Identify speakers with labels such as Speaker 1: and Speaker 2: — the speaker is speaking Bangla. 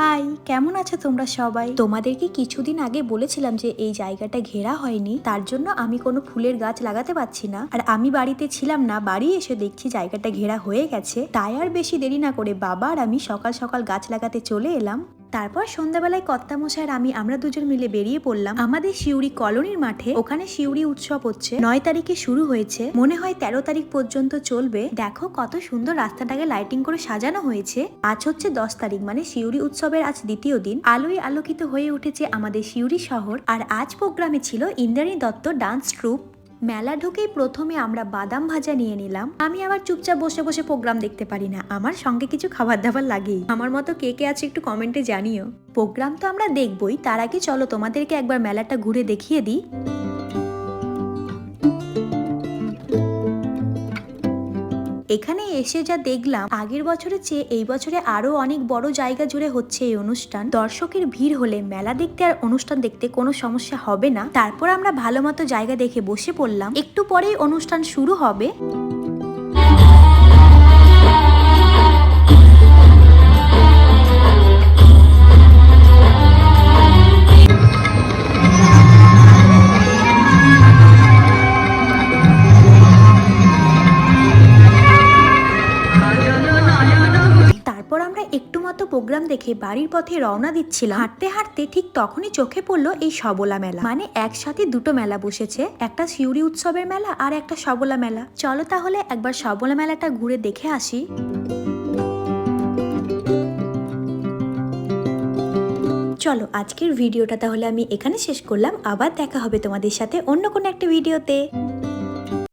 Speaker 1: হাই, কেমন আছো তোমরা সবাই? তোমাদেরকে কিছুদিন আগে বলেছিলাম যে এই জায়গাটা ঘেরা হয়নি, তার জন্য আমি কোনো ফুলের গাছ লাগাতে পারছি না। আর আমি বাড়িতে ছিলাম না, বাড়ি এসে দেখছি জায়গাটা ঘেরা হয়ে গেছে। তাই আর বেশি দেরি না করে বাবা আর আমি সকাল সকাল গাছ লাগাতে চলে এলাম। তারপর সন্ধ্যাবেলায় কর্তামশাই আর আমরা দুজন মিলে বেরিয়ে পড়লাম আমাদের শিউরি কলোনির মাঠে। ওখানে শিউরি উৎসব হচ্ছে, 9 তারিখে শুরু হয়েছে, মনে হয় 13 তারিখ পর্যন্ত চলবে। দেখো কত সুন্দর রাস্তাটাকে লাইটিং করে সাজানো হয়েছে। আজ হচ্ছে 10 তারিখ, মানে শিউরি উৎসবের আজ দ্বিতীয় দিন। আলোয় আলোকিত হয়ে উঠেছে আমাদের শিউরি শহর। আর আজ প্রোগ্রামে ছিল ইন্দ্রাণী দত্ত ডান্স ট্রুপ। মেলা ঢুকেই প্রথমে আমরা বাদাম ভাজা নিয়ে নিলাম। আমি আবার চুপচাপ বসে বসে প্রোগ্রাম দেখতে পারি না, আমার সঙ্গে কিছু খাবার দাবার লাগেই। আমার মতো কে কে আছে একটু কমেন্টে জানিও। প্রোগ্রাম তো আমরা দেখবই, তার আগে চলো তোমাদেরকে একবার মেলাটা ঘুরে দেখিয়ে দিই। এখানে এসে যা দেখলাম, আগের বছরের চেয়ে এই বছরে আরো অনেক বড় জায়গা জুড়ে হচ্ছে এই অনুষ্ঠান। দর্শকের ভিড় হলে মেলা দেখতে আর অনুষ্ঠান দেখতে কোনো সমস্যা হবে না। তারপর আমরা ভালো মতো জায়গা দেখে বসে পড়লাম। একটু পরেই অনুষ্ঠান শুরু হবে। তারপর আমরা একটু মতো প্রোগ্রাম দেখে বাড়ির পথে রওনা দিচ্ছিলাম। হাঁটতে হাঁটতে ঠিক তখনই চোখে পড়লো এই সবলা মেলা। মানে একসাথে দুটো মেলা বসেছে, একটা শিউরি উৎসবের মেলা আর একটা সবলা মেলা। চলো তাহলে একবার সবলা মেলাটা ঘুরে দেখে আসি। চলো আজকের ভিডিওটা তাহলে আমি এখানে শেষ করলাম। আবার দেখা হবে তোমাদের সাথে অন্য কোনো একটা ভিডিওতে।